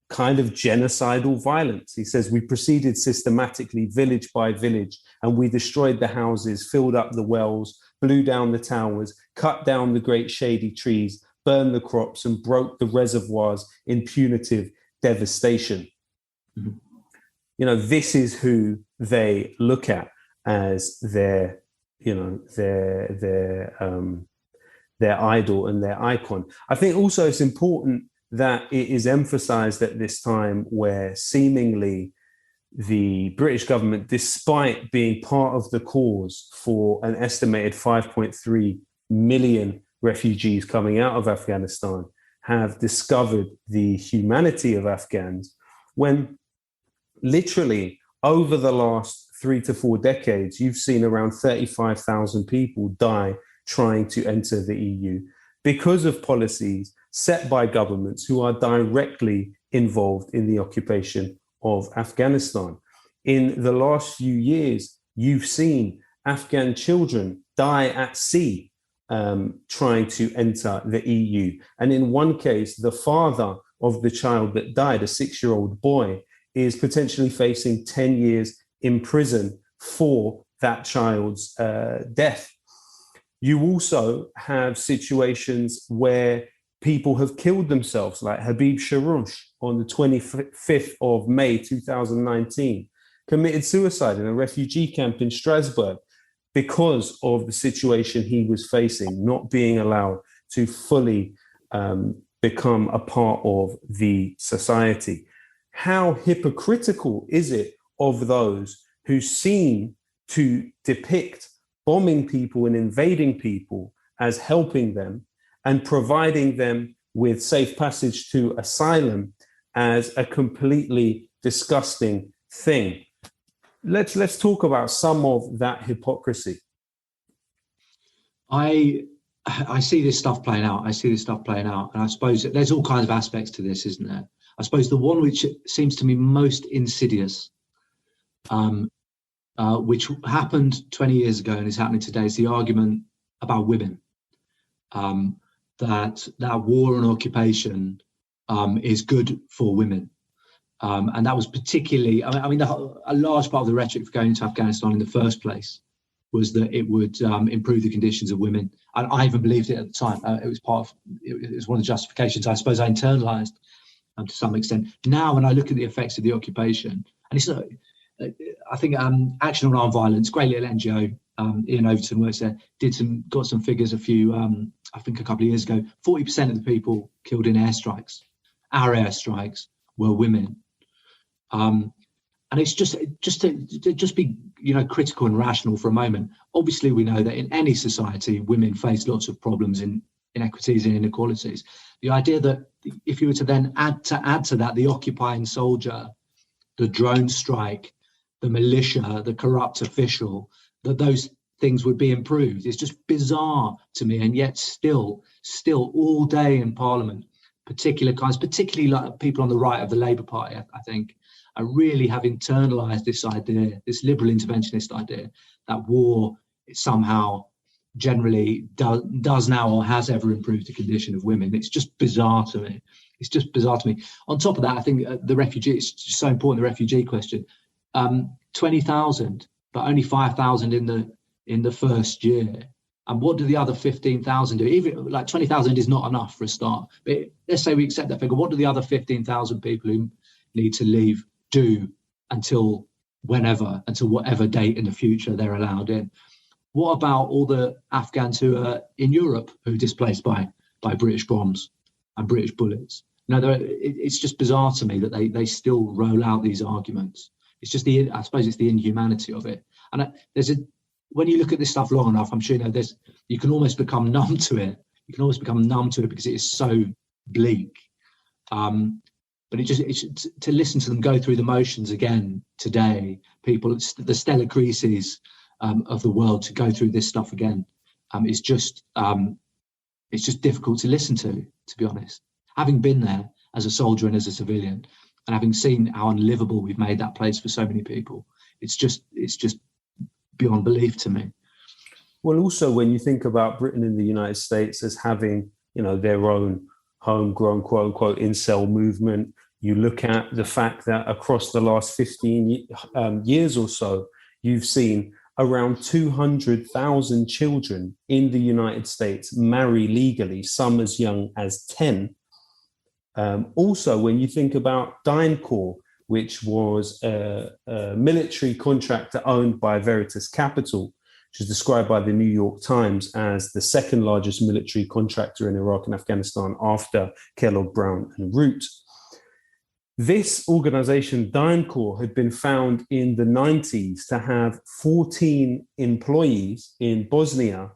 kind of genocidal violence. He says, we proceeded systematically village by village, and we destroyed the houses, filled up the wells, blew down the towers, cut down the great shady trees, burned the crops, and broke the reservoirs in punitive devastation. Mm-hmm. You know, this is who they look at as their idol and their icon. I think also it's important that it is emphasized at this time where seemingly the British government, despite being part of the cause for an estimated 5.3 million refugees coming out of Afghanistan, have discovered the humanity of Afghans, when literally over the last 3 to 4 decades, you've seen around 35,000 people die trying to enter the EU because of policies set by governments who are directly involved in the occupation of Afghanistan. In the last few years, you've seen Afghan children die at sea trying to enter the EU. And in one case, the father of the child that died, a 6-year-old boy, is potentially facing 10 years in prison for that child's death. You also have situations where people have killed themselves, like Habib Sharouch on the 25th of May 2019, committed suicide in a refugee camp in Strasbourg because of the situation he was facing, not being allowed to fully become a part of the society. How hypocritical is it of those who seem to depict bombing people and invading people as helping them and providing them with safe passage to asylum as a completely disgusting thing? Let's talk about some of that hypocrisy.
I see this stuff playing out. And I suppose there's all kinds of aspects to this, isn't there? I suppose the one which seems to me most insidious, which happened 20 years ago and is happening today, is the argument about women. That war and occupation is good for women. And that was particularly, a large part of the rhetoric for going into Afghanistan in the first place was that it would improve the conditions of women. And I even believed it at the time. It was one of the justifications I suppose I internalized to some extent. Now, when I look at the effects of the occupation, and it's I think Action on Armed Violence, great little NGO, Ian Overton works there, got some figures I think a couple of years ago. 40% of the people killed in our airstrikes, were women. And it's just to be critical and rational for a moment. Obviously, we know that in any society, women face lots of problems in inequities and inequalities. The idea that if you were to then add to that the occupying soldier, the drone strike, the militia, the corrupt official, that those things would be improved, it's just bizarre to me. And yet still all day in Parliament, particularly like people on the right of the Labour Party, I think, I really have internalized this idea, this liberal interventionist idea, that war somehow generally does now or has ever improved the condition of women. It's just bizarre to me. On top of that, I think the refugee, it's just so important, the refugee question. 20,000, but only 5,000 in the first year. And what do the other 15,000 do? Even like 20,000 is not enough for a start. But let's say we accept that figure. What do the other 15,000 people who need to leave do until whatever date in the future they're allowed in? What about all the Afghans who are in Europe who are displaced by British bombs and British bullets? It's just bizarre to me that they still roll out these arguments. It's just I suppose it's the inhumanity of it. And when you look at this stuff long enough, I'm sure you can almost become numb to it. You can almost become numb to it because it is so bleak. But it's to listen to them go through the motions again today, people, the Stella Creases of the world, to go through this stuff again, it's just difficult to listen to be honest. Having been there as a soldier and as a civilian, and having seen how unlivable we've made that place for so many people, it's just beyond belief to me.
Well, also when you think about Britain and the United States as having, their own homegrown, quote unquote, incel movement, you look at the fact that across the last 15 years or so, you've seen around 200,000 children in the United States marry legally, some as young as 10. Also, when you think about DynCorp, which was a military contractor owned by Veritas Capital, which is described by the New York Times as the second largest military contractor in Iraq and Afghanistan after Kellogg Brown and Root. This organization, DynCorp, had been found in the 90s to have 14 employees in Bosnia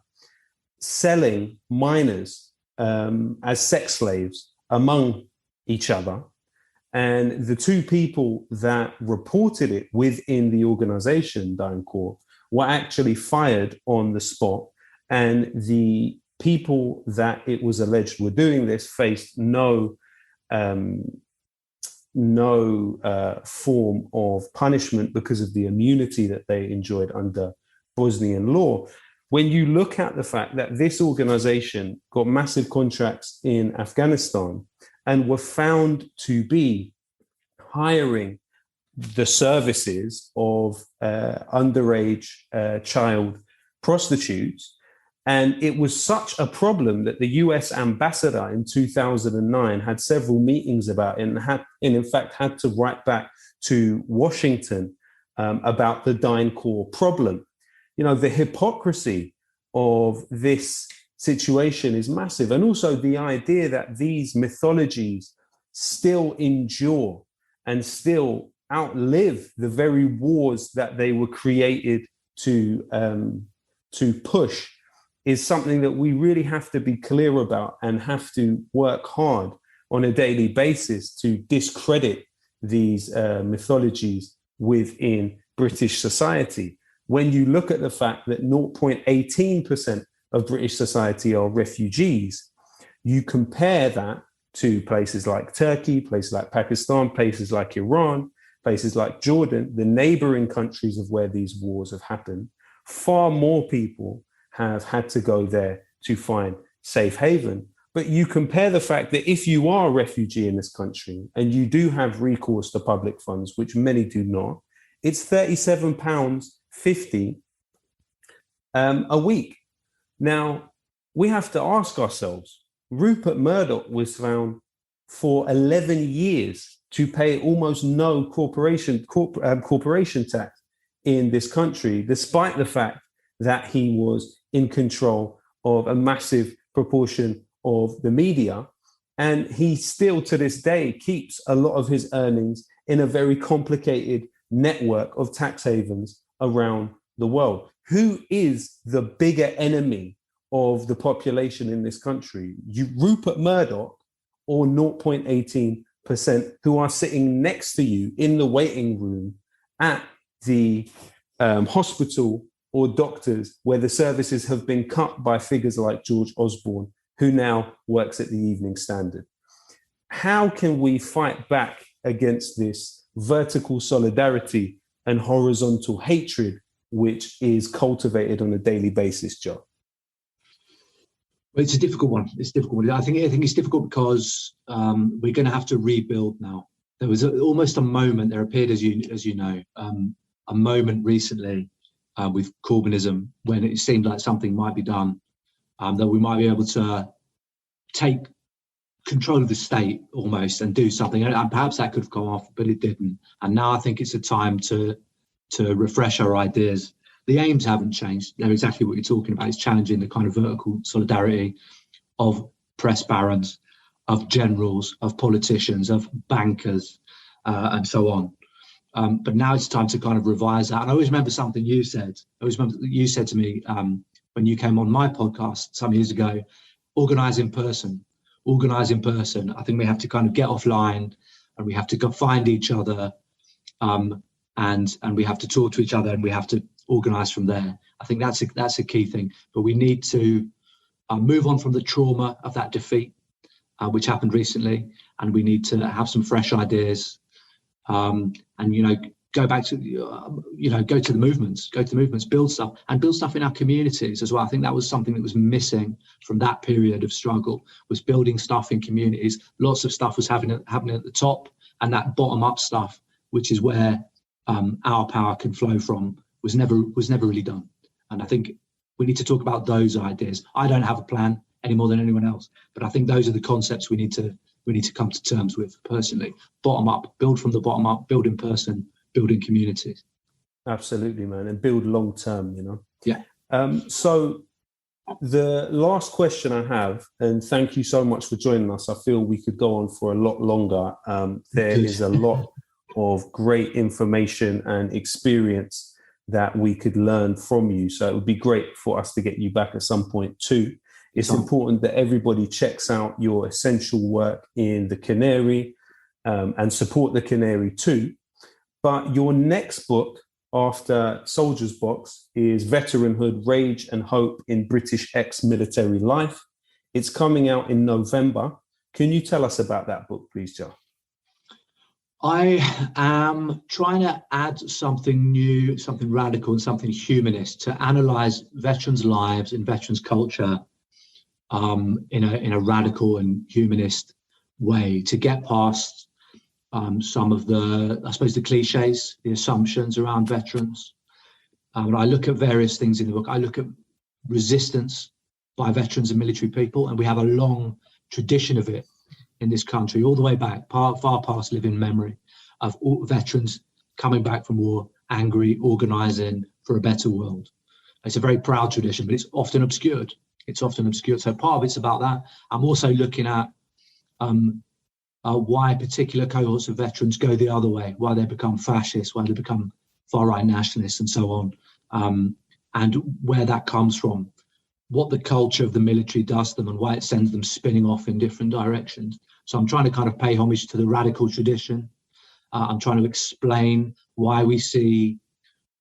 selling minors as sex slaves among each other. And the two people that reported it within the organization, DynCorp, were actually fired on the spot. And the people that it was alleged were doing this faced no form of punishment because of the immunity that they enjoyed under Bosnian law. When you look at the fact that this organization got massive contracts in Afghanistan and were found to be hiring the services of underage child prostitutes, and it was such a problem that the US ambassador in 2009 had several meetings about it and in fact had to write back to Washington about the DynCorp problem. The hypocrisy of this situation is massive. And also the idea that these mythologies still endure and still outlive the very wars that they were created to push is something that we really have to be clear about and have to work hard on a daily basis to discredit these mythologies within British society. When you look at the fact that 0.18% of British society are refugees, you compare that to places like Turkey, places like Pakistan, places like Iran, places like Jordan, the neighboring countries of where these wars have happened, far more people have had to go there to find safe haven. But you compare the fact that if you are a refugee in this country and you do have recourse to public funds, which many do not, it's £37.50 a week. Now, we have to ask ourselves, Rupert Murdoch was found for 11 years to pay almost no corporation tax in this country, despite the fact that he was in control of a massive proportion of the media. And he still, to this day, keeps a lot of his earnings in a very complicated network of tax havens around the world. Who is the bigger enemy of the population in this country? Rupert Murdoch or 0.18% who are sitting next to you in the waiting room at the hospital or doctors where the services have been cut by figures like George Osborne, who now works at the Evening Standard. How can we fight back against this vertical solidarity and horizontal hatred which is cultivated on a daily basis, Joe?
Well, it's a difficult one. I think it's difficult because we're going to have to rebuild now. There was almost a moment, there appeared, as you know, a moment recently with Corbynism when it seemed like something might be done, that we might be able to take control of the state almost and do something. And perhaps that could have gone off, but it didn't. And now I think it's a time to refresh our ideas. The aims haven't changed. They're exactly what you're talking about. It's challenging the kind of vertical solidarity of press barons, of generals, of politicians, of bankers, and so on. But now it's time to kind of revise that. And I always remember something you said. You said to me when you came on my podcast some years ago, organise in person. I think we have to kind of get offline and we have to go find each other and we have to talk to each other and we have to organise from there. I think that's a key thing. But we need to move on from the trauma of that defeat, which happened recently, and we need to have some fresh ideas. And go back to, go to the movements, build stuff in our communities as well. I think that was something that was missing from that period of struggle, was building stuff in communities. Lots of stuff was happening at the top, and that bottom up stuff, which is where our power can flow from, was never really done. And I think we need to talk about those ideas. I don't have a plan any more than anyone else, but I think those are the concepts we need to come to terms with personally. Bottom up, build from the bottom up, build in person, build in communities.
Absolutely, man, and build long term,
Yeah.
So the last question I have, and thank you so much for joining us. I feel we could go on for a lot longer. There is a lot of great information and experience that we could learn from you. So it would be great for us to get you back at some point too. It's important that everybody checks out your essential work in the Canary and support the Canary too. But your next book after Soldier's Box is Veteranhood, Rage and Hope in British Ex-Military Life. It's coming out in November. Can you tell us about that book, please, Joe?
I am trying to add something new, something radical and something humanist to analyse veterans' lives and veterans' culture in a radical and humanist way, to get past some of the, I suppose, the cliches, the assumptions around veterans. When I look at various things in the book, I look at resistance by veterans and military people, and we have a long tradition of it in this country, all the way back, far past living memory, of all veterans coming back from war, angry, organising for a better world. It's a very proud tradition, but it's often obscured. So part of it's about that. I'm also looking at why particular cohorts of veterans go the other way, why they become fascists, why they become far-right nationalists and so on, and where that comes from, what the culture of the military does to them and why it sends them spinning off in different directions. So I'm trying to kind of pay homage to the radical tradition. I'm trying to explain why we see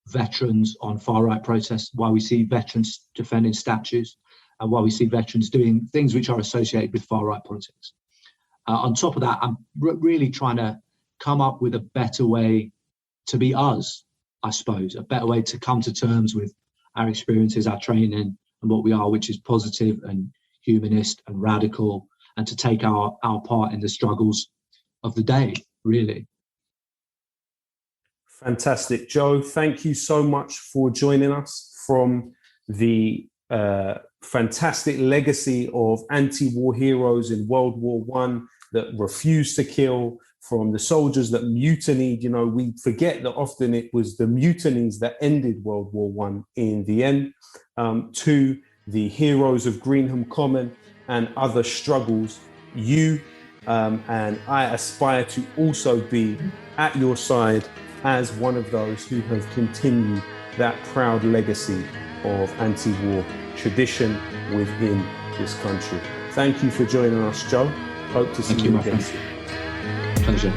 veterans on far-right protests, why we see veterans defending statues, and why we see veterans doing things which are associated with far-right politics. On top of that, I'm really trying to come up with a better way to be us, I suppose, a better way to come to terms with our experiences, our training, and what we are, which is positive and humanist and radical, and to take our part in the struggles of the day, really.
Fantastic. Joe, thank you so much for joining us from the fantastic legacy of anti-war heroes in World War I that refused to kill, from the soldiers that mutinied. We forget that often it was the mutinies that ended World War I in the end, to the heroes of Greenham Common and other struggles. You and I aspire to also be at your side as one of those who have continued that proud legacy of anti-war tradition within this country. Thank you for joining us, Joe. Hope to see you again soon.
Pleasure.